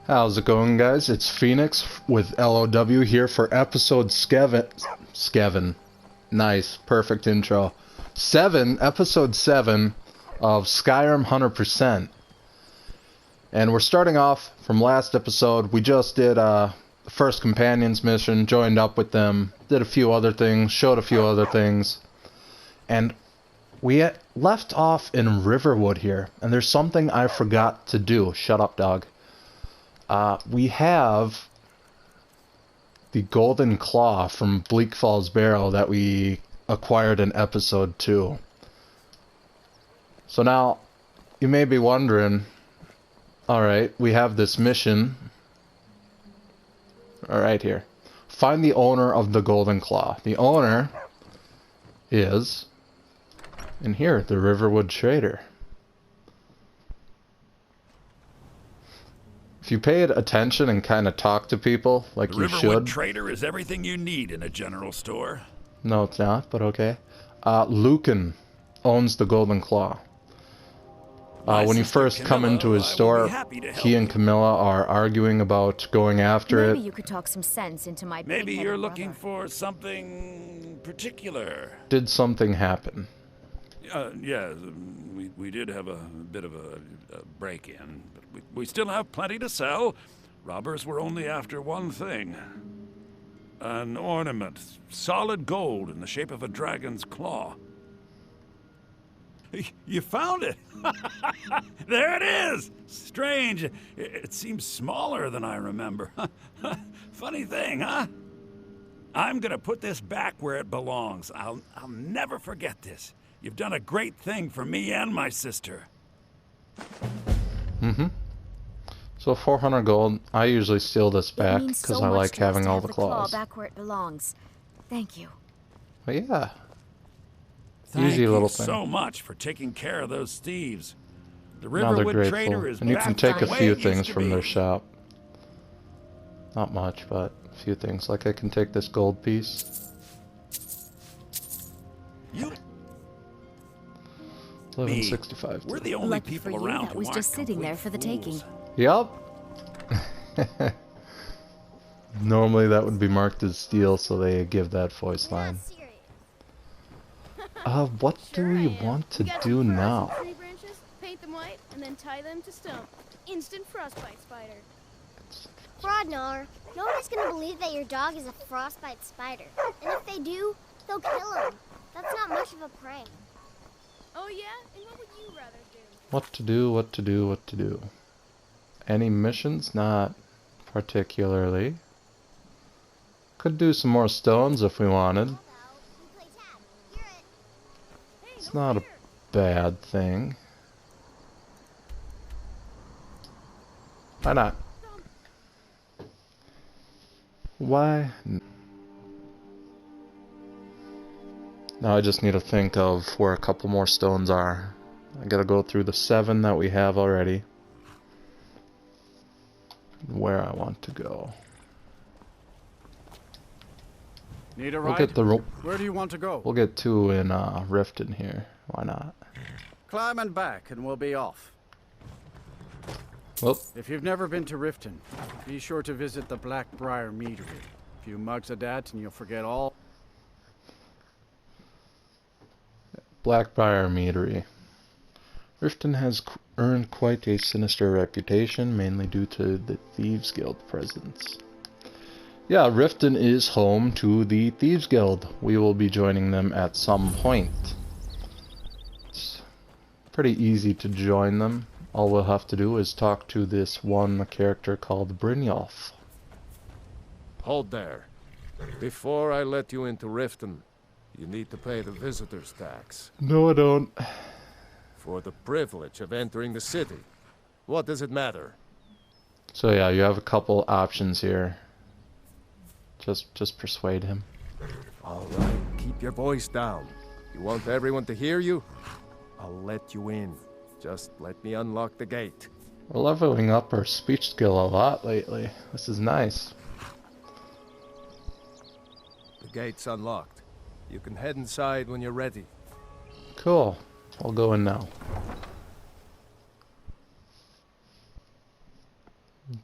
How's it going, guys? It's Phoenix with LOW here for episode Skeven. Nice, perfect intro. Episode 7 of Skyrim 100%. And we're starting off from last episode. We just did the first companions mission, joined up with them, did a few other things, showed a few other things. And we left off in Riverwood here, and there's something I forgot to do. Shut up, dog. We have the Golden Claw from Bleak Falls Barrow that we acquired in episode 2. So now, you may be wondering, alright, we have this mission. Alright here. Find the owner of the Golden Claw. The owner is, in here, the Riverwood Trader. If you paid attention and kind of talk to people like you should... The Riverwood Trader is everything you need in a general store. No, it's not, but okay. Lucan owns the Golden Claw. When you first come into his store, he and Camilla are arguing about going after it. Maybe you could talk some sense into my Maybe you're looking for something particular. Did something happen? Yeah, we did have a bit of a break-in, but we still have plenty to sell. Robbers were only after one thing. An ornament, solid gold in the shape of a dragon's claw. You found it! There it is! Strange. It seems smaller than I remember. Funny thing, huh? I'm gonna put this back where it belongs. I'll never forget this. You've done a great thing for me and my sister. So 400 gold. I usually steal this back because I like having all the claws. Back where it belongs. Thank you. But yeah. Thank Easy you little thing. so much for taking care of those thieves. The Now they're Riverwood Trader grateful. is And you back can take the a way few it used things to from their be. shop. Not much, but a few things. Like I can take this gold piece. You 1165. We're the only Lucky for people you, around that who was aren't just sitting there complete for the taking. fools. Yup. Normally that would be marked as steal, so they give that voice line. What do we want to do now? Tree branches, paint them white, and then tie them to stone. Instant frostbite spider. Frodnar, nobody's gonna believe that your dog is a frostbite spider. And if they do, they'll kill him. That's not much of a prank. Oh yeah? And what would you rather do? What to do, what to do, what to do. Any missions? Not particularly. Could do some more stones if we wanted. It's not a bad thing. Why not? Why? Now I just need to think of where a couple more stones are. I gotta go through the 7 that we have already. Where I want to go. Need a We'll ride? get the Where do you want to go? We'll get 2 in Riften here. Why not? Climb and back and we'll be off. Well, If you've never been to Riften, be sure to visit the Blackbriar Meadery. A few mugs of that and you'll forget all. Blackbriar Meadery. Riften has earned quite a sinister reputation, mainly due to the Thieves Guild presence. Yeah, Riften is home to the Thieves Guild. We will be joining them at some point. It's pretty easy to join them. All we'll have to do is talk to this one character called Brynjolf. Hold there. Before I let you into Riften, you need to pay the visitor's tax. No, I don't. For the privilege of entering the city. What does it matter? So yeah, you have a couple options here. Just persuade him. Alright, keep your voice down. You want everyone to hear you? I'll let you in. Just let me unlock the gate. We're leveling up our speech skill a lot lately. This is nice. The gate's unlocked. You can head inside when you're ready. Cool. I'll go in now.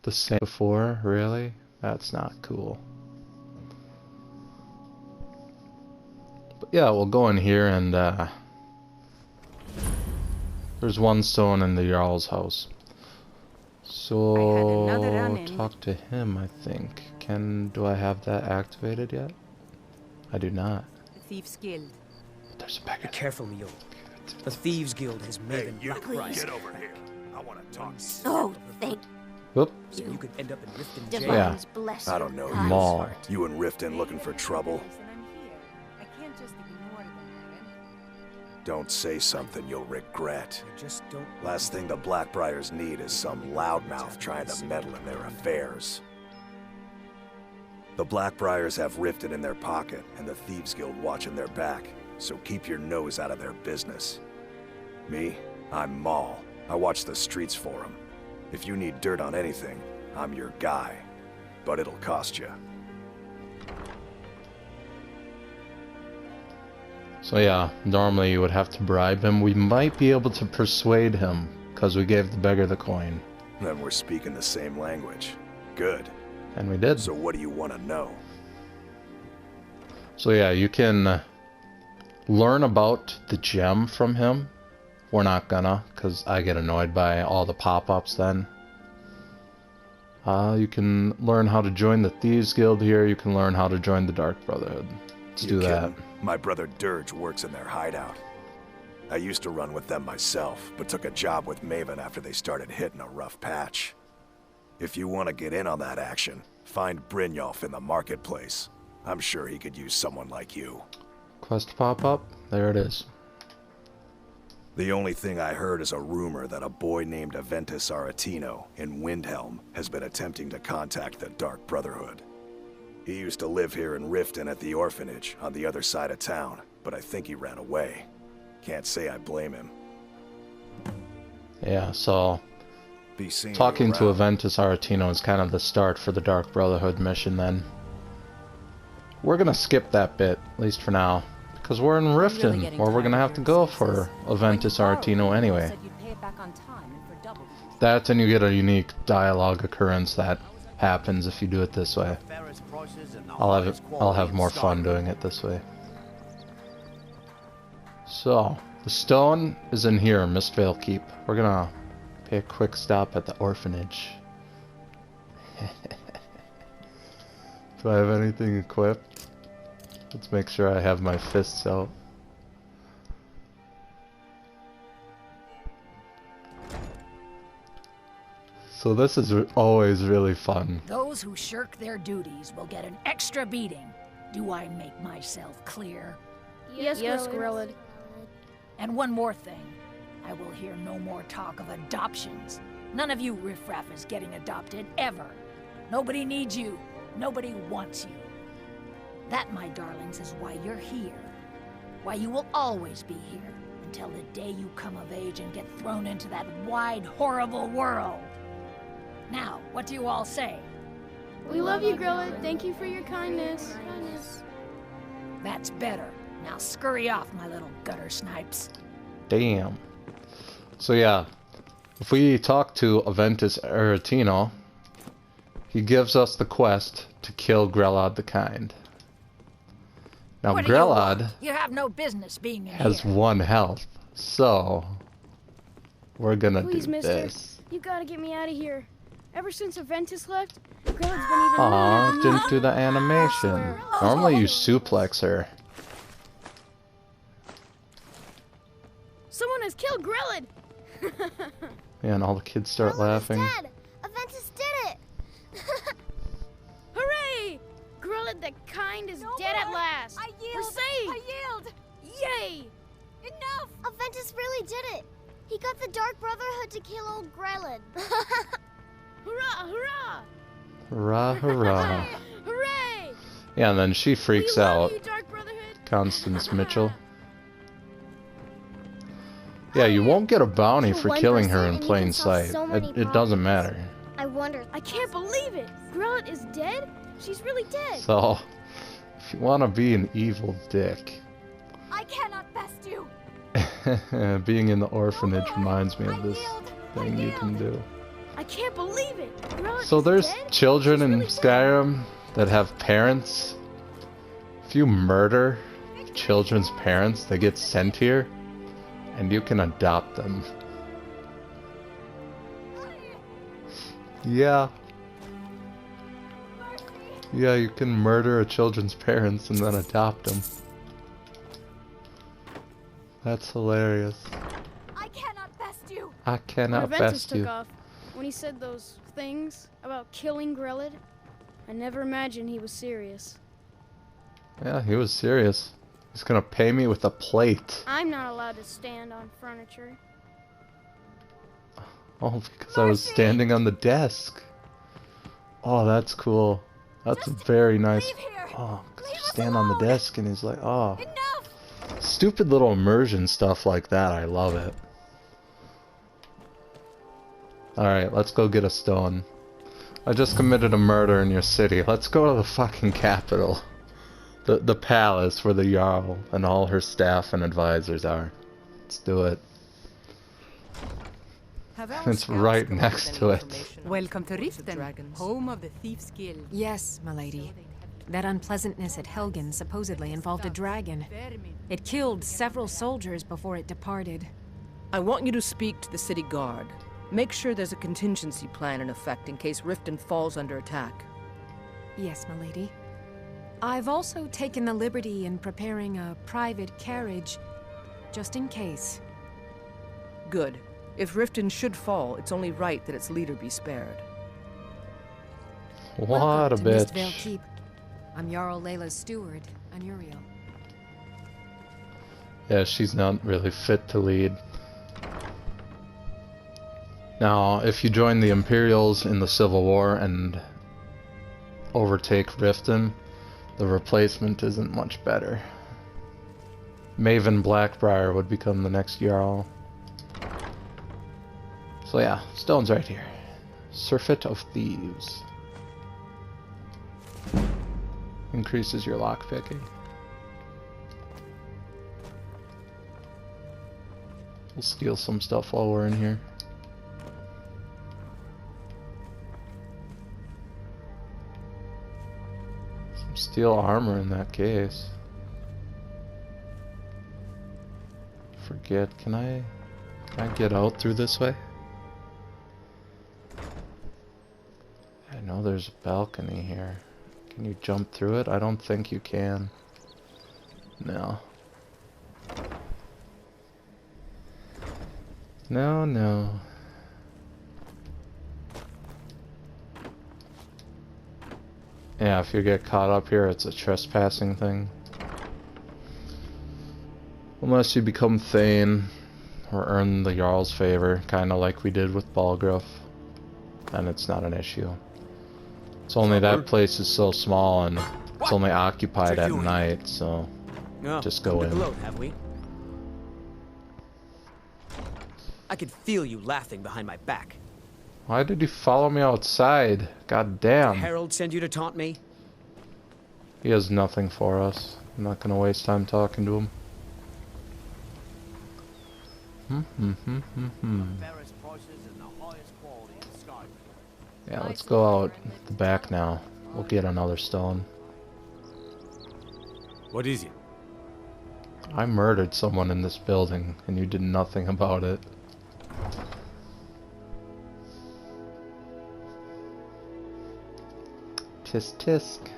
The same before, really? That's not cool. But yeah, we'll go in here and there's one stone in the Jarl's house. So talk to him, I think. Do I have that activated yet? I do not. The Thieves Guild. But there's a beggar. Be careful, Mule. The Thieves Guild has Maven you, Blackbriar. get over here. I want to talk. Oh, thank Whoop. So you could end up in Riften Divine jail. Yeah. bless I don't know your Maul. heart. You and Riften looking for trouble? I can't just ignore them, Don't say something you'll regret. You just don't. Last thing the Blackbriars need is some loudmouth trying to meddle in their affairs. The Blackbriars have Riften in their pocket and the Thieves Guild watching their back, so keep your nose out of their business. Me, I'm Maul. I watch the streets for them. If you need dirt on anything, I'm your guy. But it'll cost you. So yeah, normally you would have to bribe him. We might be able to persuade him, because we gave the beggar the coin. Then we're speaking the same language. Good. And we did. So what do you want to know? So yeah, you can learn about the gem from him. We're not gonna, because I get annoyed by all the pop-ups then. You can learn how to join the Thieves Guild here. You can learn how to join the Dark Brotherhood. Let's do that. My brother Dirge works in their hideout. I used to run with them myself, but took a job with Maven after they started hitting a rough patch. If you want to get in on that action, find Brynjolf in the marketplace. I'm sure he could use someone like you. Quest pop-up? There it is. The only thing I heard is a rumor that a boy named Aventus Aretino in Windhelm has been attempting to contact the Dark Brotherhood. He used to live here in Riften at the orphanage on the other side of town, but I think he ran away. Can't say I blame him. Yeah, so Be seeing talking you to around. Aventus Aretino is kind of the start for the Dark Brotherhood mission then. We're gonna skip that bit, at least for now. Because we're in Riften, or we're gonna have to go for Aventus Aretino anyway. That, and you get a unique dialogue occurrence that happens if you do it this way. I'll have more fun doing it this way. So, the stone is in here, Mistvale Keep. We're gonna pay a quick stop at the orphanage. Do I have anything equipped? Let's make sure I have my fists out. So this is always really fun. Those who shirk their duties will get an extra beating. Do I make myself clear? Yes, Grillad. And one more thing. I will hear no more talk of adoptions. None of you riffraff is getting adopted, ever. Nobody needs you. Nobody wants you. That, my darlings, is why you're here. Why you will always be here, until the day you come of age and get thrown into that wide, horrible world. Now, what do you all say? We love you, Grillad. Thank you for your kindness. That's better. Now scurry off, my little gutter snipes. Damn. So yeah, if we talk to Aventus Aretino, he gives us the quest to kill Grelad the Kind. Now What do you Grelad want? You have no business being in has here. 1 health, so we're gonna Please, do mister. this. You gotta get me out of here. Ever since Aventus left, Grillad's been even Aw, meaner. didn't do the animation. Normally you suplex her. Someone has killed Grillad! Yeah, and all the kids start laughing. Dead! Aventus did it! Hooray! Grillad the Kind is dead at last. I yield! We're safe! I yield! Yay! Enough! Aventus really did it! He got the Dark Brotherhood to kill old Grelad. Hurrah! Hurrah! Hurrah, hurrah. Hooray! Yeah, and then she freaks We love out. you, Dark Brotherhood. Constance Mitchell. Yeah, you won't get a bounty Kill for one killing her person in and you plain can solve sight. so many It doesn't matter. I wonder. I can't believe it! Grillad is dead? She's really dead. So, if you want to be an evil dick, I cannot best you. being in the orphanage reminds me of this thing you can do. I can't believe it. Grellick So is there's dead? children She's in really dead? Skyrim that have parents. If you murder children's parents, they get sent here, and you can adopt them. Yeah. Yeah, you can murder a children's parents and then adopt them. That's hilarious. I cannot best you. I When cannot Aventus best took you. off, when he said those things about killing Grelid, I never imagined he was serious. Yeah, he was serious. He's gonna pay me with a plate. I'm not allowed to stand on furniture. Oh, because I was standing on the desk. Oh, that's cool. That's very nice. Oh, 'cause you stand on the desk and he's like, oh. Stupid little immersion stuff like that, I love it. Alright, let's go get a stone. I just committed a murder in your city. Let's go to the fucking capital. The palace where the Jarl and all her staff and advisors are. Let's do it. It's right next to it. Welcome to Riften, home of the Thieves Guild. Yes, milady. That unpleasantness at Helgen supposedly involved a dragon. It killed several soldiers before it departed. I want you to speak to the city guard. Make sure there's a contingency plan in effect in case Riften falls under attack. Yes, milady. I've also taken the liberty in preparing a private carriage, just in case. Good. If Riften should fall, it's only right that its leader be spared. What Welcome a to bitch. Mistvale Keep. I'm Jarl Layla's steward, Anuriel. Yeah, she's not really fit to lead. Now, if you join the Imperials in the Civil War and overtake Riften, the replacement isn't much better. Maven Blackbriar would become the next Jarl. So yeah, stone's right here. Surfeit of Thieves. Increases your lockpicking. We'll steal some stuff while we're in here. Some steel armor in that case. Forget, can I get out through this way? I know there's a balcony here. Can you jump through it? I don't think you can. No. No, no. Yeah, if you get caught up here, it's a trespassing thing. Unless you become Thane, or earn the Jarl's favor, kinda like we did with Balgruuf, then it's not an issue. It's only that place is so small and it's only occupied at night, so just go in. Hello, have we? I could feel you laughing behind my back. Why did you follow me outside? God damn. Did Harold send you to taunt me? He has nothing for us. I'm not gonna waste time talking to him. Yeah, let's go out the back now. We'll get another stone. What is it? I murdered someone in this building, and you did nothing about it. Tisk tisk.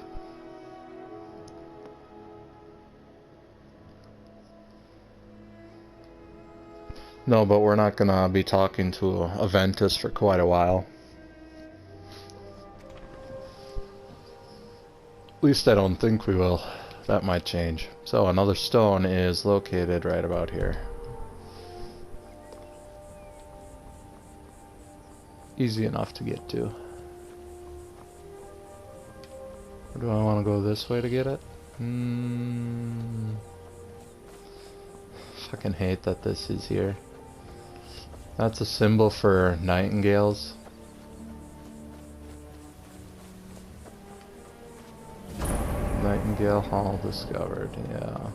No, but we're not gonna be talking to Aventus for quite a while. At least I don't think we will. That might change. So another stone is located right about here. Easy enough to get to. Or do I want to go this way to get it? Fucking hate that this is here. That's a symbol for nightingales. Nightingale Hall discovered, yeah.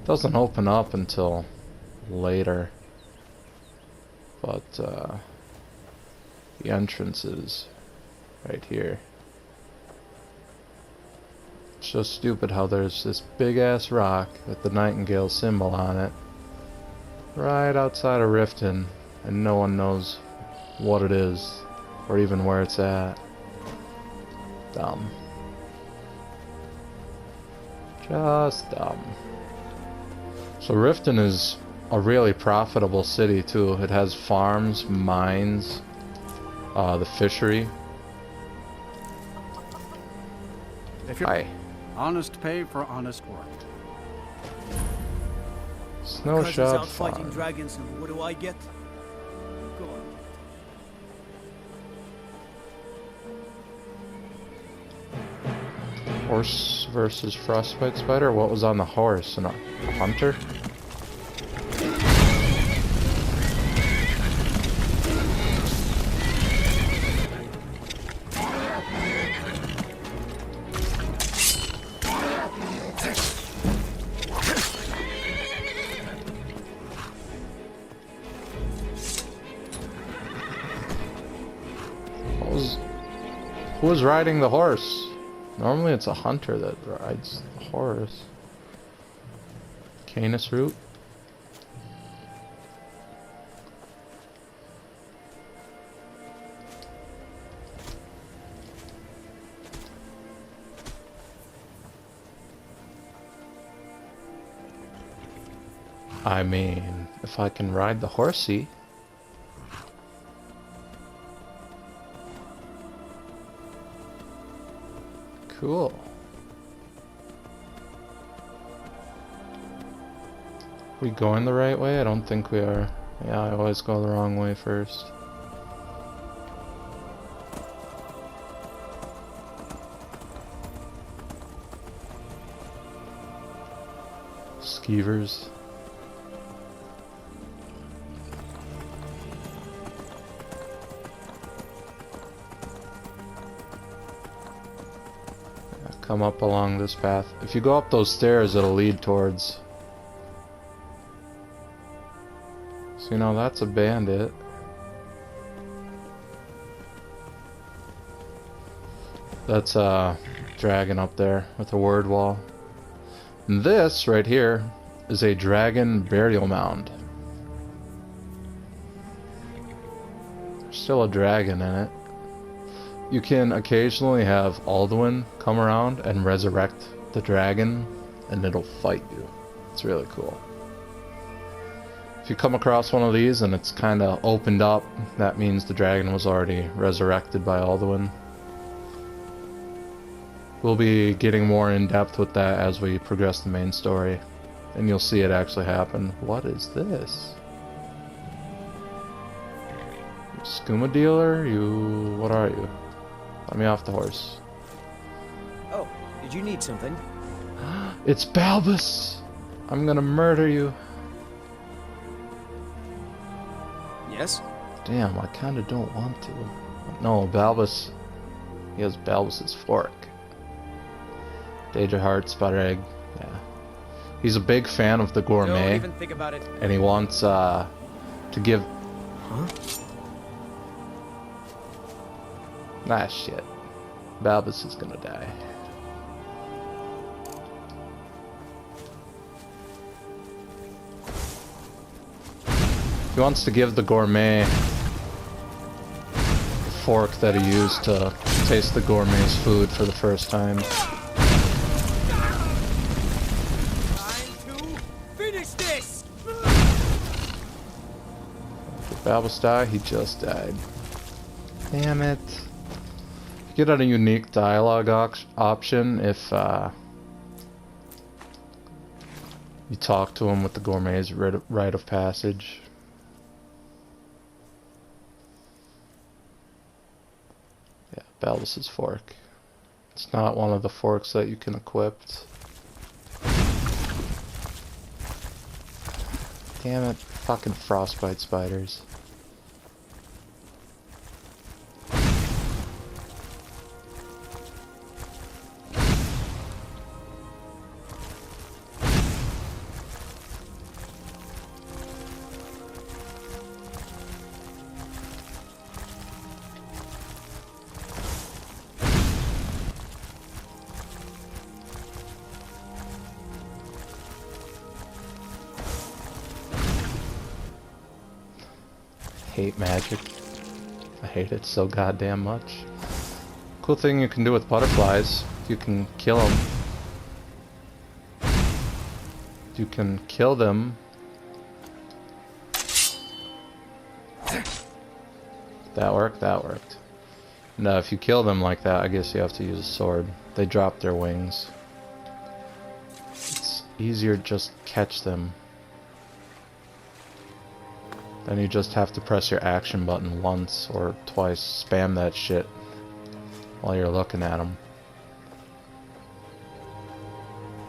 Doesn't open up until later. But the entrance is right here. It's so stupid how there's this big ass rock with the nightingale symbol on it right outside of Riften, and no one knows what it is or even where it's at. Dumb. Just dumb. So Riften is a really profitable city too. It has farms, mines, the fishery. If you're Hi. honest pay for honest work. Snow Cousin's out Shop fighting Farm. dragons, and what do I get? Go on. Horse versus frostbite spider? What was on the horse? A hunter? Who was riding the horse? Normally it's a hunter that rides the horse. Canis root? I mean, if I can ride the horsey. Cool. We going the right way? I don't think we are. Yeah, I always go the wrong way first. Skeevers. Come up along this path. If you go up those stairs, it'll lead towards... So, you know, that's a bandit. That's a dragon up there with a word wall. And this, right here, is a dragon burial mound. There's still a dragon in it. You can occasionally have Alduin come around and resurrect the dragon, and it'll fight you. It's really cool. If you come across one of these and it's kind of opened up, that means the dragon was already resurrected by Alduin. We'll be getting more in depth with that as we progress the main story, and you'll see it actually happen. What is this? Skooma dealer? What are you? Let me off the horse. Oh, did you need something? It's Balbus! I'm gonna murder you. Yes? Damn, I kinda don't want to. No, Balbus. He has Balbus's fork. Daedra Heart, Spider Egg. Yeah. He's a big fan of the gourmet. Don't even think about it. And he wants to give... Huh? Nah, shit. Balbus is gonna die. He wants to give the gourmet the fork that he used to taste the gourmet's food for the first time. Time to finish this. Did Balbus die? He just died. Damn it. You get a unique dialogue option if you talk to him with the gourmet's rite of passage. Yeah, Balbus's fork. It's not one of the forks that you can equip. Damn it, fucking frostbite spiders. hate magic. I hate it so goddamn much. Cool thing you can do with butterflies, you can kill them. You can kill them. That worked, that worked. No, if you kill them like that, I guess you have to use a sword. They drop their wings. It's easier to just catch them. Then you just have to press your action button once or twice. Spam that shit while you're looking at them.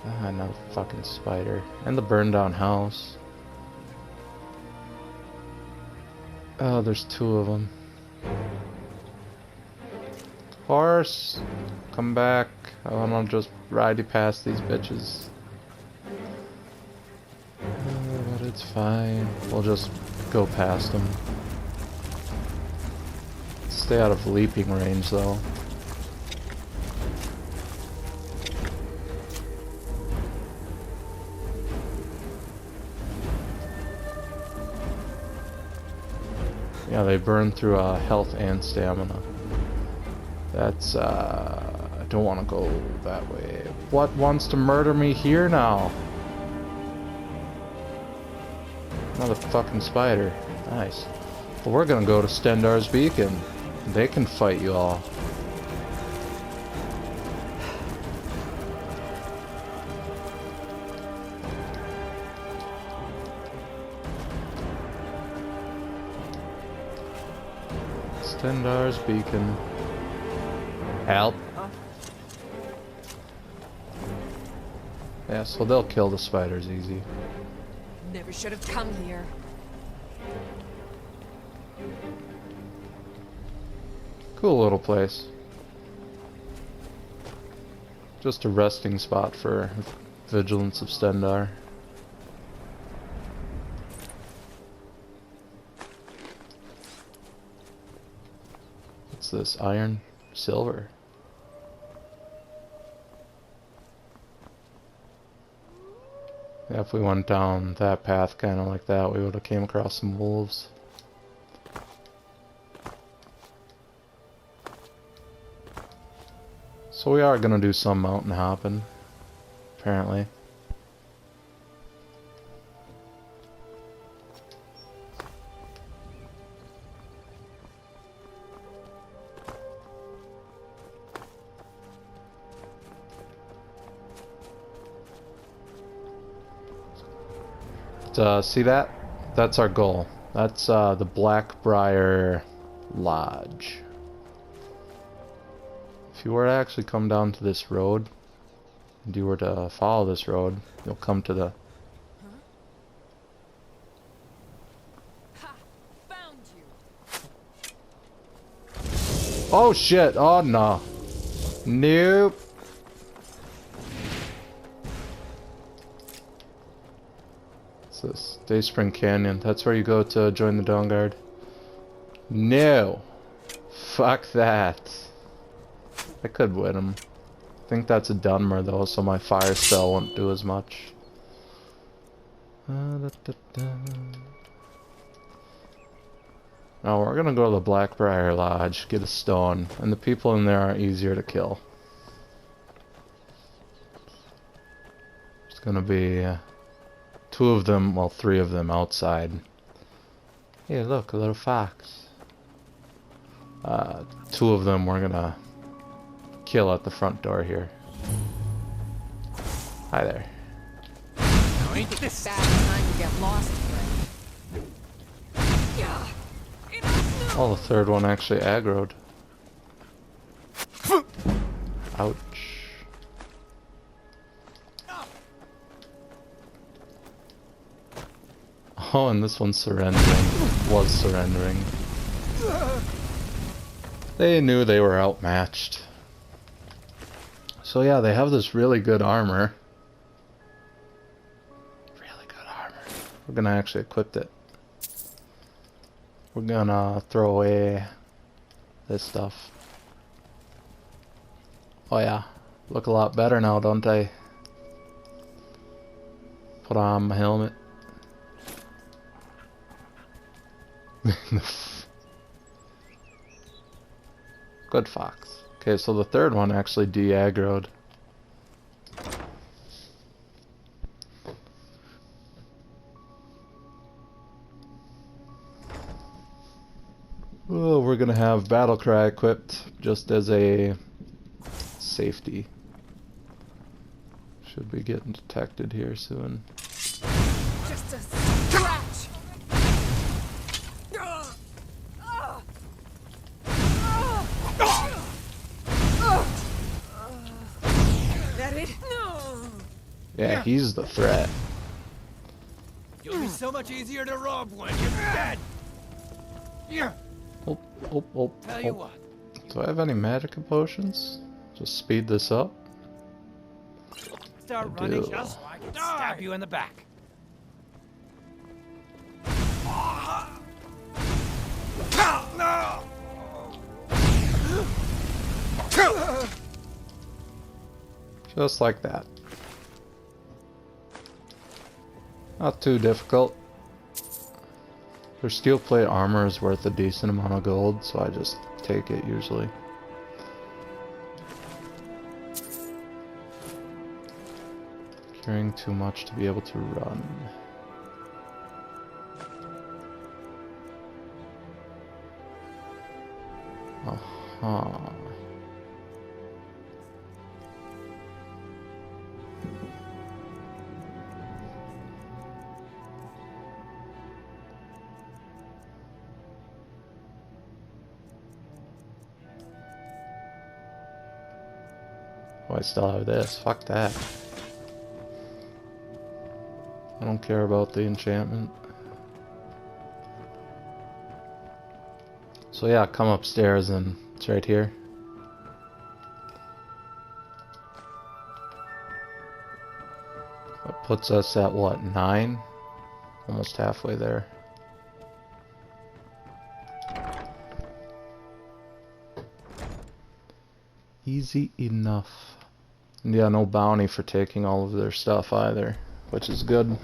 Ah, another fucking spider. And the burned down house. Oh, there's two of them. Horse! Come back. I wanna just ride you past these bitches. But it's fine. We'll just go past them. Stay out of leaping range though. Yeah, they burn through health and stamina. That's, I don't want to go that way. What wants to murder me here now? Another fucking spider. Nice. Well, we're gonna go to Stendarr's Beacon. They can fight you all. Stendarr's Beacon. Help. Yeah, so they'll kill the spiders easy. Never should have come here. Cool little place. Just a resting spot for Vigilance of Stendarr. What's this? Iron? Silver? Yeah, if we went down that path kind of like that, we would have came across some wolves. So we are gonna do some mountain hopping, apparently. See that? That's our goal. That's the Blackbriar Lodge. If you were to actually come down to this road, and you were to follow this road, you'll come to the... Found you. Oh shit! Oh no! Nope! What's this? Dayspring Canyon. That's where you go to join the Dawn Guard. No! Fuck that. I could win him. I think that's a Dunmer though, so my fire spell won't do as much. Oh, we're gonna go to the Blackbriar Lodge, get a stone, and the people in there are easier to kill. It's gonna be two of them, well, three of them outside. Hey, look, a little fox. Two of them we're gonna kill at the front door here. Hi there. Now ain't this bad time to get lost, friend? Yeah. Oh, the third one actually aggroed. Ouch. Oh, and this one's surrendering. Was surrendering. They knew they were outmatched. So yeah, they have this really good armor. Really good armor. We're gonna actually equip it. We're gonna throw away this stuff. Oh yeah, look a lot better now, don't I? Put on my helmet. Good fox. Okay, so the third one actually de-aggroed. Oh, we're gonna have battle cry equipped just as a safety. Should be getting detected here soon. Just a scratch. That it? No. Yeah, he's the threat. It'll be so much easier to rob when you're dead. Yeah. Oh, oh, oh, Tell you oh. what. Do I have any magic potions? Just speed this up. Start I running do. just so I can stab you in the back. Just like that. Not too difficult. Their steel plate armor is worth a decent amount of gold, so I just take it usually. Carrying too much to be able to run. Aha. Oh, I still have this. Fuck that. I don't care about the enchantment. So yeah, come upstairs and it's right here. That puts us at what, 9? Almost halfway there. Easy enough. And yeah, no bounty for taking all of their stuff either, which is good.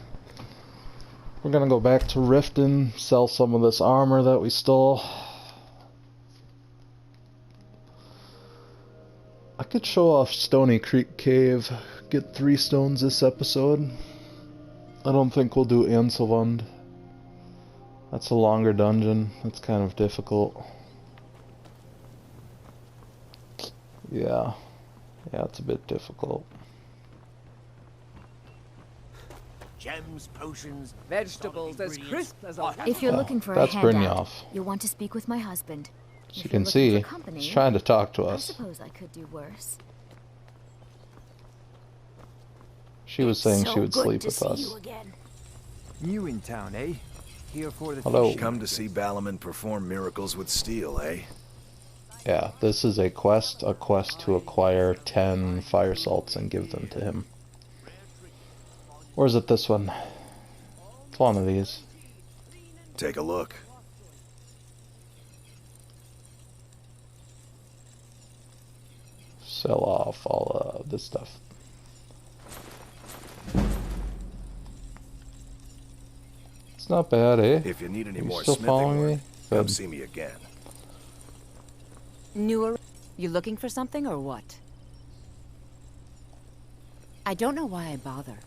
We're gonna go back to Riften, sell some of this armor that we stole. I could show off Stony Creek Cave, get 3 stones this episode. I don't think we'll do Ansevund. That's a longer dungeon, that's kind of difficult. Yeah, it's a bit difficult. Gems, potions, Vegetables as crisp as a... If you're looking for a That's handout, Brynjolf. you'll want to speak with my husband. As If you you're can looking see, for company, he's trying to talk to I us. suppose I could do worse. She was saying So she would good sleep to with see us. you again. New in town, eh? Here for the Hello. Come to see Balaman perform miracles with steel, eh? Yeah, this is a quest to acquire 10 fire salts and give them to him. Or is it this one? It's one of these. Take a look. Sell off all this stuff. It's not bad, eh? If you need any You more still smithing following work, me? come Good. see me again. Newer. You looking for something or what? I don't know why I bother.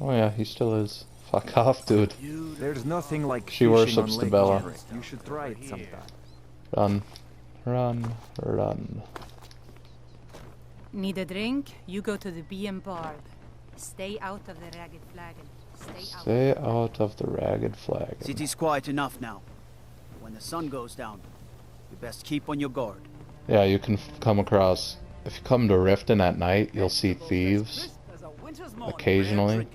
Oh yeah, he still is. Fuck off, dude. There's nothing like She fishing worships on the Lake Bella. Genrick. You should try it sometime. Run. Run. Run. Need a drink? You go to the BM bar. Stay out of the ragged flagon. Stay out of the ragged flag. City's quiet enough now. When the sun goes down, you best keep on your guard. Yeah, you can come across. If you come to Riften at night, you'll see thieves. Occasionally.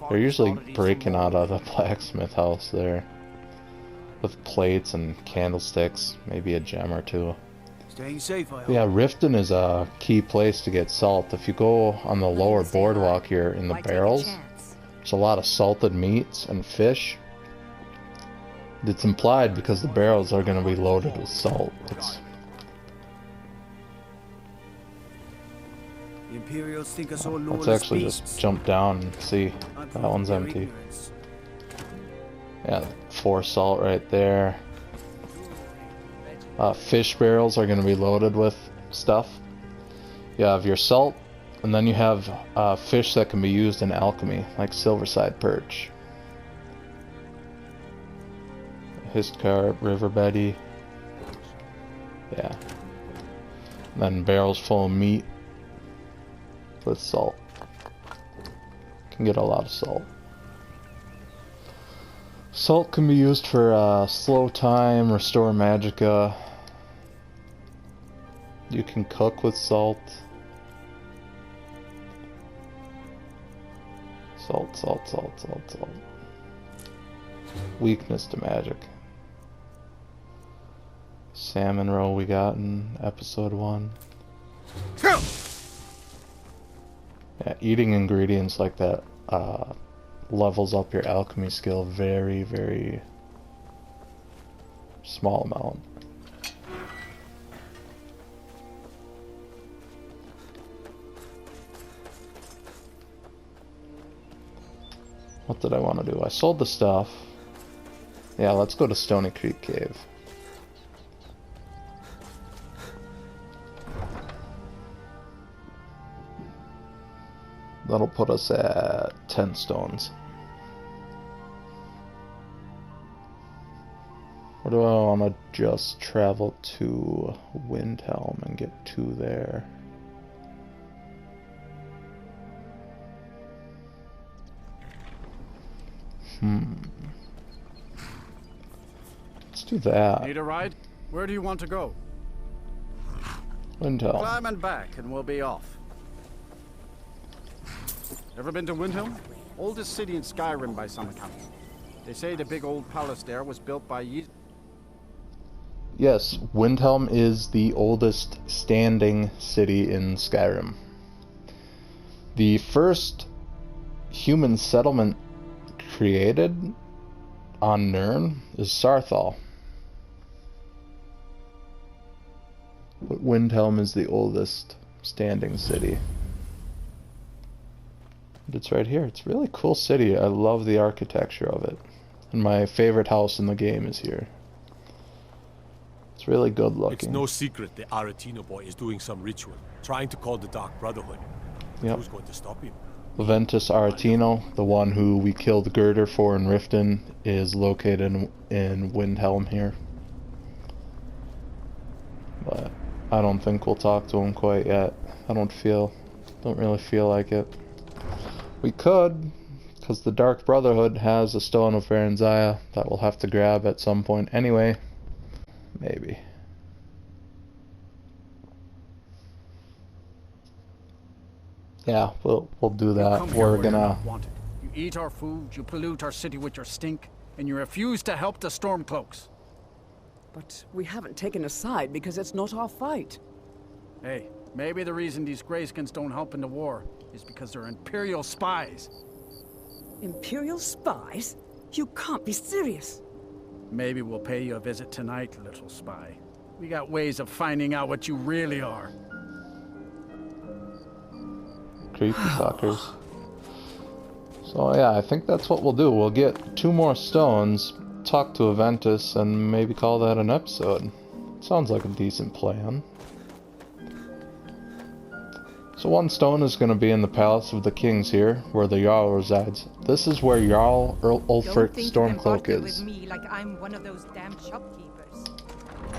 They're usually breaking out of the blacksmith house there. With plates and candlesticks, maybe a gem or two. Staying safe, I hope. Yeah, Riften is a key place to get salt. If you go on the lower boardwalk here in the barrels, there's a lot of salted meats and fish. It's implied because the barrels are going to be loaded with salt. The Imperials think us all Let's lawless actually beasts. just jump down and see. That one's empty. Yeah, 4 salt right there. Fish barrels are going to be loaded with stuff. You have your salt, and then you have fish that can be used in alchemy, like silverside perch. Hiscarp, river betty. Yeah. And then barrels full of meat with salt. Can get a lot of salt. Salt can be used for slow time, restore magicka. You can cook with salt. Salt, salt, salt, salt, salt. Weakness to magic. Salmon roe we got in episode 1. Yeah, eating ingredients like that levels up your alchemy skill very, very small amount. What did I want to do? I sold the stuff. Yeah, let's go to Stony Creek Cave. That'll put us at 10 stones. Or do I want to just travel to Windhelm and get 2 there? Let's do that. Need a ride? Where do you want to go? Windhelm. Climb and back and we'll be off. Ever been to Windhelm? Oldest city in Skyrim by some accounts. They say the big old palace there was built by Yes, Windhelm is the oldest standing city in Skyrim. The first human settlement created on Nirn is Sarthal. But Windhelm is the oldest standing city. It's right here. It's a really cool city. I love the architecture of it. And my favorite house in the game is here. It's really good looking. It's no secret the Aretino boy is doing some ritual, trying to call the Dark Brotherhood. Yep. Who's going to stop him? Leventus Aretino, the one who we killed Girder for in Riften, is located in Windhelm here. But I don't think we'll talk to him quite yet. I don't really feel like it. We could, because the Dark Brotherhood has a Stone of Varanzaya that we'll have to grab at some point anyway. Maybe. Yeah, we'll do that. We're gonna... You eat our food, you pollute our city with your stink, and you refuse to help the Stormcloaks. But we haven't taken a side because it's not our fight. Hey, maybe the reason these Greyskins don't help in the war is because they're Imperial spies. Imperial spies? You can't be serious. Maybe we'll pay you a visit tonight, little spy. We got ways of finding out what you really are. Creepy fuckers. So yeah, I think that's what we'll do. We'll get 2 more stones, talk to Aventus, and maybe call that an episode. Sounds like a decent plan. So 1 stone is going to be in the Palace of the Kings here, where the Jarl resides. This is where Jarl Ulfric Stormcloak is. With me like I'm one of those damn shopkeepers.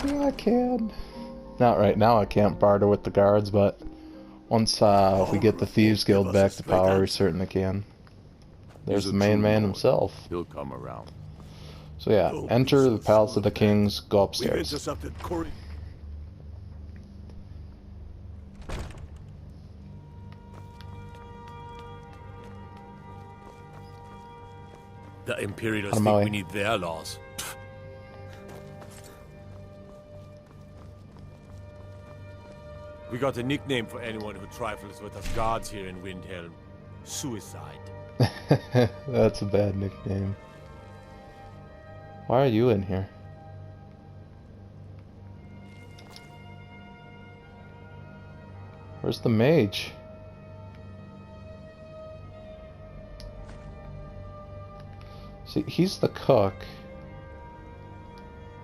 Yeah, I can. Not right now, I can't barter with the guards, but once we get the Thieves Guild back to power, we certainly can. There's the main man himself. He'll come around. So yeah, enter the Palace of the Kings, go upstairs. The Imperials think we need their laws. We got a nickname for anyone who trifles with us guards here in Windhelm. Suicide. That's a bad nickname. Why are you in here? Where's the mage? See, he's the cook.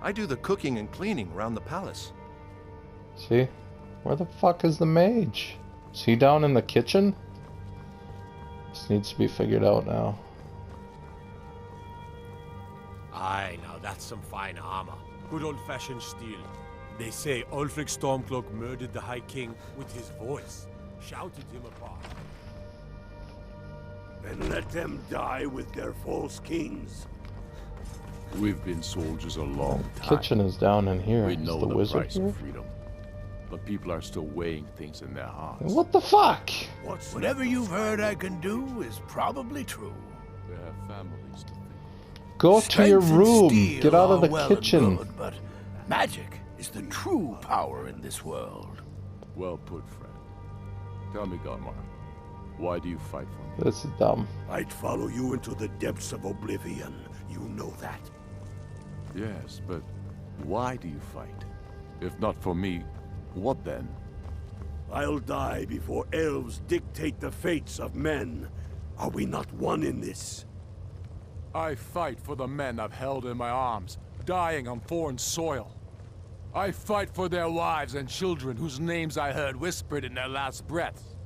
I do the cooking and cleaning around the palace. See? Where the fuck is the mage? Is he down in the kitchen? This needs to be figured out now. Aye, now that's some fine armor. Good old-fashioned steel. They say Ulfric Stormcloak murdered the High King with his voice, shouted him apart. Then let them die with their false kings. We've been soldiers a long time. Kitchen is down in here. We Is know the the wizard price here? of freedom. But people are still weighing things in their hearts. What the fuck? Whatever you've heard I can do is probably true. They have families to think. Go to your Strength and room. steel Get out of are the well and kitchen. good, but magic is the true power in this world. Well put, friend. Tell me, Galmar, why do you fight for me? This is dumb. I'd follow you into the depths of oblivion. You know that. Yes, but why do you fight? If not for me, what then? I'll die before elves dictate the fates of men. Are we not one in this? I fight for the men I've held in my arms, dying on foreign soil. I fight for their wives and children whose names I heard whispered in their last breaths.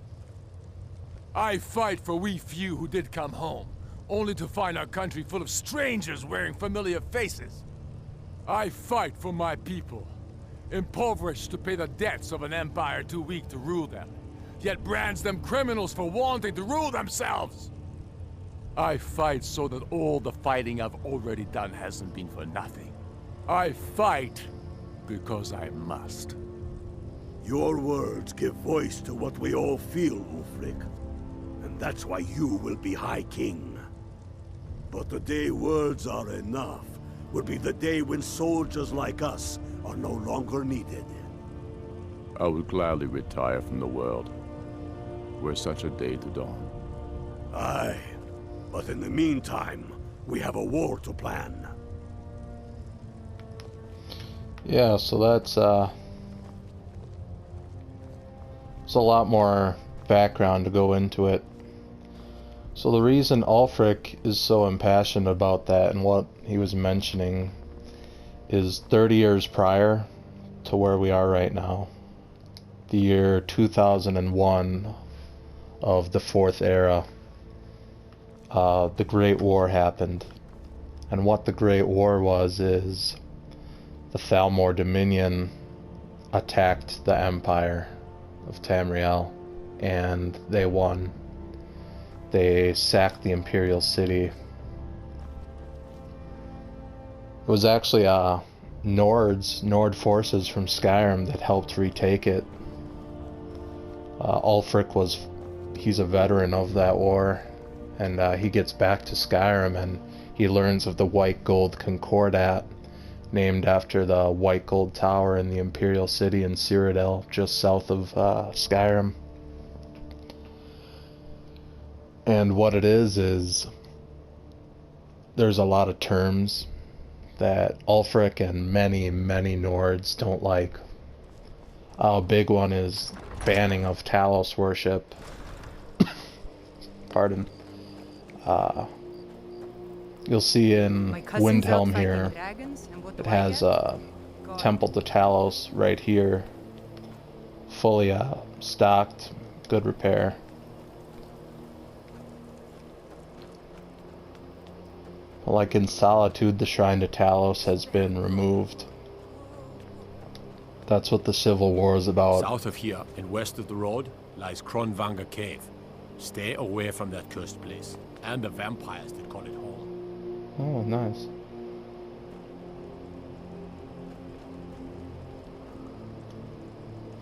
I fight for we few who did come home, only to find our country full of strangers wearing familiar faces. I fight for my people, impoverished to pay the debts of an empire too weak to rule them, yet brands them criminals for wanting to rule themselves. I fight so that all the fighting I've already done hasn't been for nothing. I fight because I must. Your words give voice to what we all feel, Ulfric. And that's why you will be High King. But the day words are enough will be the day when soldiers like us are no longer needed. I would gladly retire from the world, were such a day to dawn. Aye, but in the meantime, we have a war to plan. Yeah, so that's there's a lot more background to go into it. So the reason Ulfric is so impassioned about that and what he was mentioning is 30 years prior to where we are right now. The year 2001 of the Fourth Era. The Great War happened. And what the Great War was is the Thalmor Dominion attacked the Empire of Tamriel and they won. They sacked the Imperial City. It was actually Nord forces from Skyrim that helped retake it. Ulfric he's a veteran of that war, and he gets back to Skyrim and he learns of the White Gold Concordat, named after the White Gold Tower in the Imperial City in Cyrodiil, just south of Skyrim. And what it is there's a lot of terms that Ulfric and many Nords don't like. A big one is banning of Talos worship. Pardon. You'll see in Windhelm here, it has a temple to Talos right here, fully stocked, good repair. Like in Solitude, the shrine to Talos has been removed. That's what the Civil War is about. South of here, and west of the road, lies Kronvanga Cave. Stay away from that cursed place, and the vampires that call it home. Oh, nice.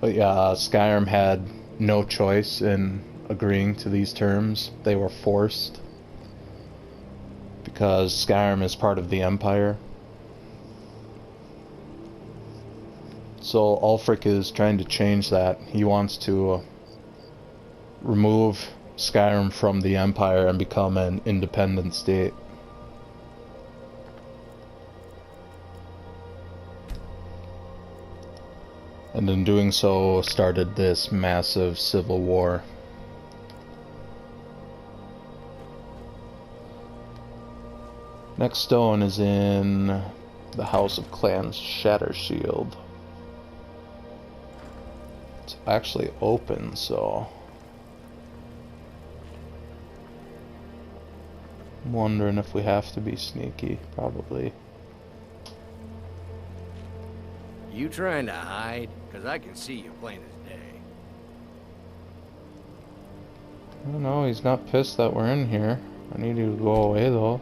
But yeah, Skyrim had no choice in agreeing to these terms. They were forced. Because Skyrim is part of the Empire. So Ulfric is trying to change that. He wants to remove Skyrim from the Empire and become an independent state. And in doing so started this massive civil war. Next stone is in The House of Clans Shatter Shield. It's actually open, so I'm wondering if we have to be sneaky. Probably. You trying to hide? Because I can see you plain as day. I don't know, he's not pissed that we're in here. I need you to go away, though.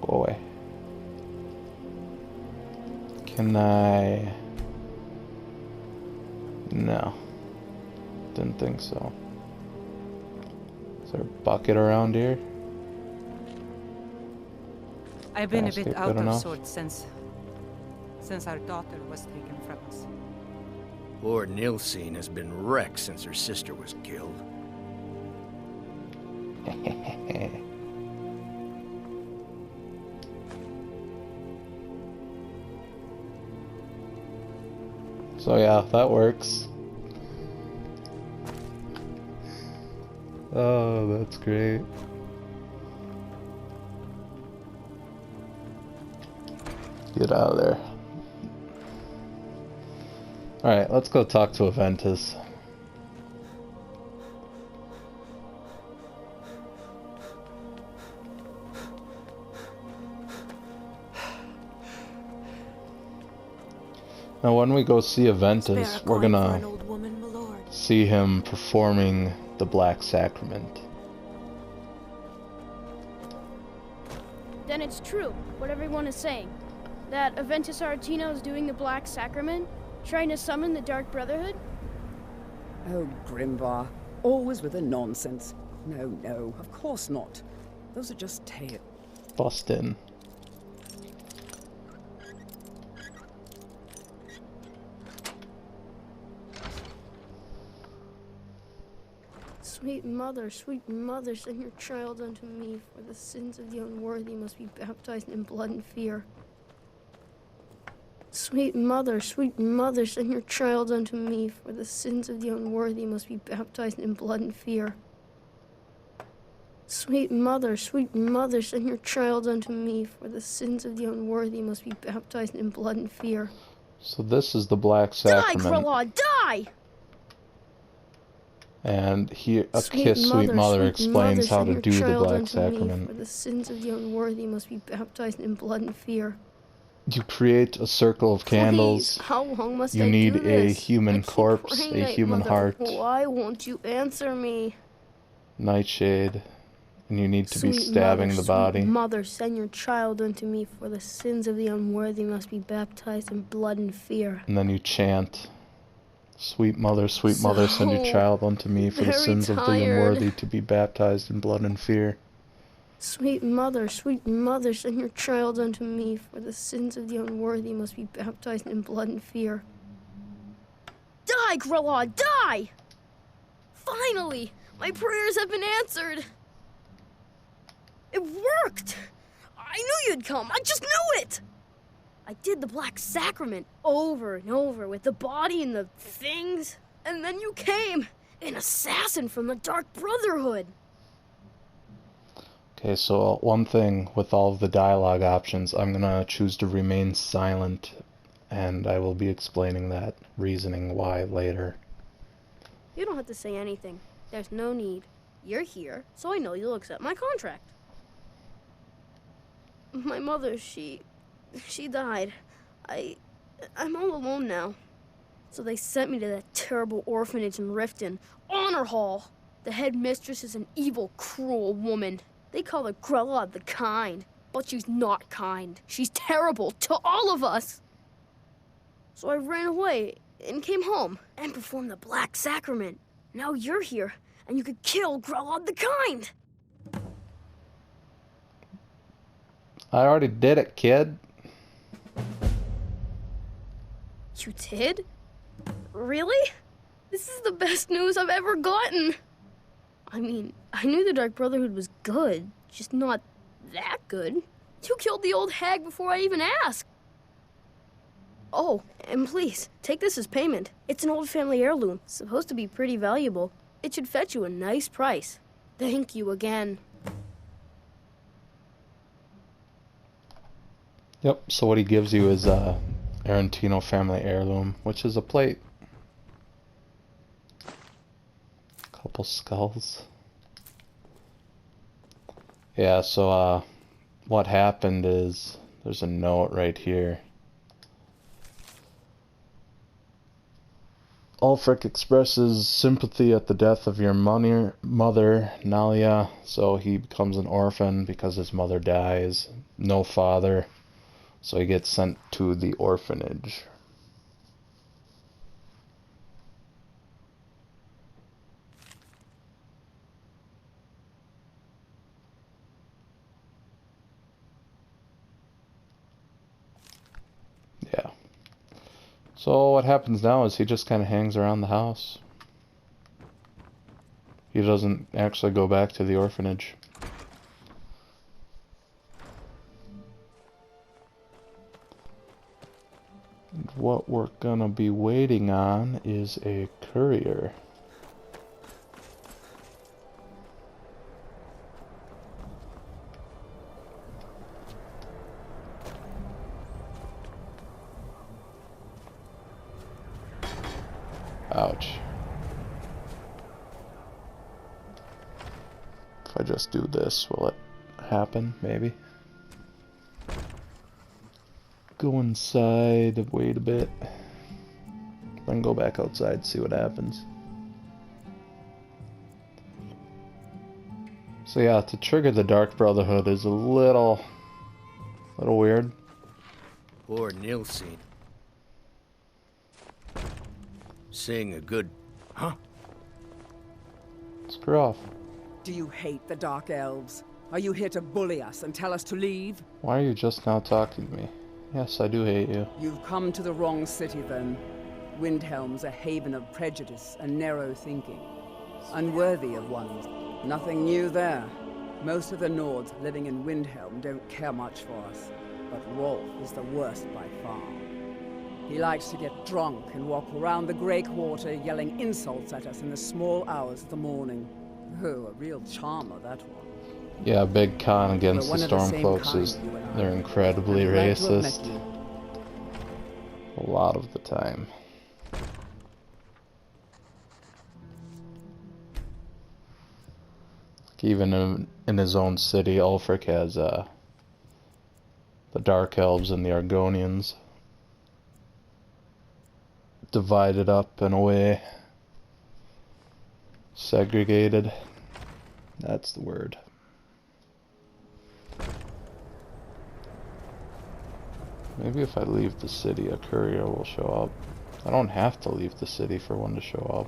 Go away. Can I... No. Didn't think so. Is there a bucket around here? I've been a Basket bit good out of enough? sorts since our daughter was taken from us. Poor Nilsine has been wrecked since her sister was killed. So yeah, that works. Oh, that's great. Get out of there. Alright, let's go talk to Aventus. Now when we go see Aventus, we're gonna see him performing the Black Sacrament. Then it's true, what everyone is saying. That Aventus Aretino is doing the Black Sacrament, trying to summon the Dark Brotherhood? Oh, Grimvar. Always with the nonsense. No, no, of course not. Those are just tales. Bust in. Sweet mother, send your child unto me, for the sins of the unworthy must be baptized in blood and fear. Sweet mother, send your child unto me, for the sins of the unworthy must be baptized in blood and fear. Sweet mother, send your child unto me, for the sins of the unworthy must be baptized in blood and fear. So this is the Black Sacrament. Die, Grilla, die! And here, Sweet Mother explains how to do the Black Sacrament. For the sins of the unworthy must be baptized in blood and fear. You create a circle of candles. Please, how long must you I need do this? a human corpse, a human heart, Why won't you answer me? nightshade, and you need to be Sweet stabbing mother, the body. Sweet mother, send your child unto me, for the sins of the unworthy must be baptized in blood and fear. And then you chant, sweet mother, send your child unto me, for the sins of the unworthy to be baptized in blood and fear. Sweet mother, send your child unto me, for the sins of the unworthy must be baptized in blood and fear. Die, Grilla, die! Finally, my prayers have been answered. It worked! I knew you'd come, I just knew it! I did the Black Sacrament over and over with the body and the things, and then you came, an assassin from the Dark Brotherhood. Okay, so one thing with all of the dialogue options, I'm gonna choose to remain silent, and I will be explaining that reasoning why later. You don't have to say anything. There's no need. You're here, so I know you'll accept my contract. My mother, she died. I'm all alone now. So they sent me to that terrible orphanage in Riften, Honor Hall. The head mistress is an evil, cruel woman. They call her Grella the Kind, but she's not kind. She's terrible to all of us. So I ran away and came home and performed the Black Sacrament. Now you're here, and you could kill Grella the Kind. I already did it, kid. You did? Really? This is the best news I've ever gotten. I mean, I knew the Dark Brotherhood was good, just not that good. You killed the old hag before I even asked. Oh, and please, take this as payment. It's an old family heirloom, supposed to be pretty valuable. It should fetch you a nice price. Thank you again. Yep, so what he gives you is Arantino family heirloom, which is a plate. Couple skulls. Yeah, so what happened is there's a note right here. Ulfric expresses sympathy at the death of your mother, Nalia, so he becomes an orphan because his mother dies. No father, so he gets sent to the orphanage. Yeah. So what happens now is he just kind of hangs around the house. He doesn't actually go back to the orphanage. And what we're gonna be waiting on is a courier. Ouch. If I just do this, will it happen? Maybe. Go inside, wait a bit. Then go back outside, see what happens. So yeah, to trigger the Dark Brotherhood is a little weird. Poor Nilsine. Sing a good... Huh? Screw off. Do you hate the Dark Elves? Are you here to bully us and tell us to leave? Why are you just now talking to me? Yes, I do hate you. You've come to the wrong city then. Windhelm's a haven of prejudice and narrow thinking. Unworthy of one. Nothing new there. Most of the Nords living in Windhelm don't care much for us. But Rolf is the worst by far. He likes to get drunk and walk around the Grey Quarter yelling insults at us in the small hours of the morning. Oh, a real charmer, that one. Yeah, big con against the Stormcloaks is they're incredibly racist. A lot of the time. Even in his own city, Ulfric has the Dark Elves and the Argonians divided up in a way. Segregated. That's the word. Maybe if I leave the city, a courier will show up. I don't have to leave the city for one to show up.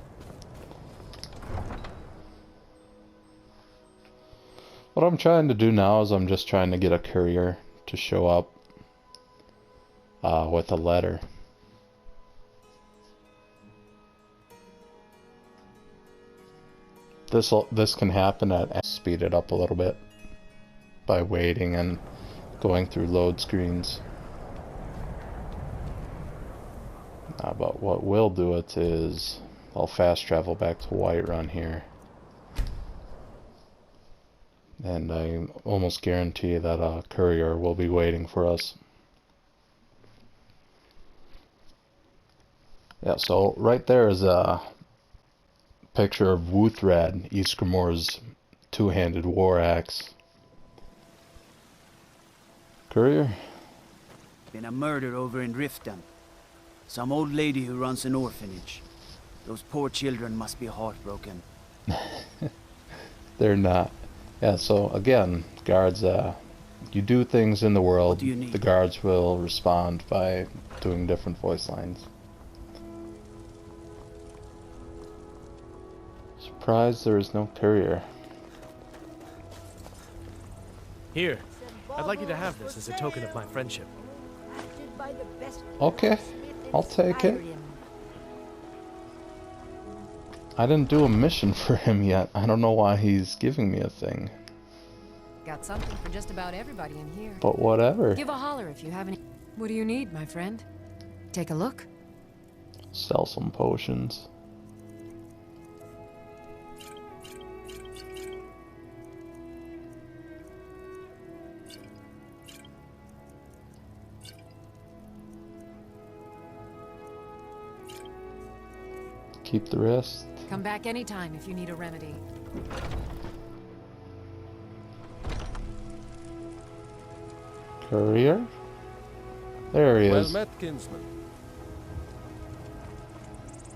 What I'm trying to do now is I'm just trying to get a courier to show up with a letter. This can happen at speed it up a little bit by waiting and going through load screens. But what will do it is I'll fast travel back to Whiterun here. And I almost guarantee that a courier will be waiting for us. Yeah, so right there is a picture of Wuthrad, Ysgramor's two-handed war axe. Courier? Been a murder over in Riften. Some old lady who runs an orphanage. Those poor children must be heartbroken. They're not. Yeah, so again, guards, you do things in the world, the guards will respond by doing different voice lines. Surprised there is no courier. Here, I'd like you to have this as a token of my friendship. Okay, I'll take it. I didn't do a mission for him yet. I don't know why he's giving me a thing. Got something for just about everybody in here. But whatever. Give a holler if you have any. What do you need, my friend? Take a look. Sell some potions. Keep the wrist. Come back anytime if you need a remedy. Courier? There he Well is. met, kinsman.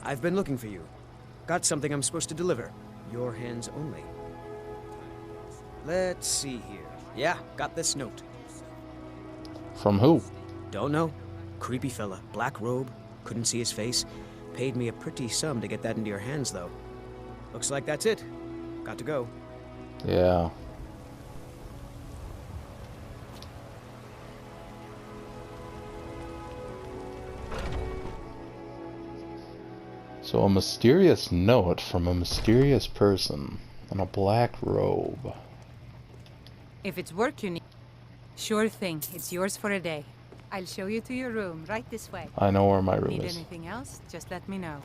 I've been looking for you. Got something I'm supposed to deliver. Your hands only. Let's see here. Yeah, got this note. From who? Don't know. Creepy fella. Black robe. Couldn't see his face. Paid me a pretty sum to get that into your hands, though. Looks like that's it. Got to go. Yeah. So a mysterious note from a mysterious person in a black robe. If it's work you need... Sure thing. It's yours for a day. I'll show you to your room, right this way. I know where my room Need is. anything else? Just let me know.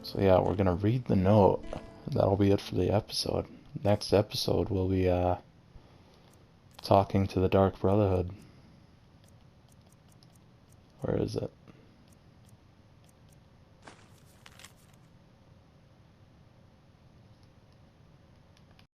So yeah, we're gonna read the note. That'll be it for the episode. Next episode we'll be talking to the Dark Brotherhood. Where is it?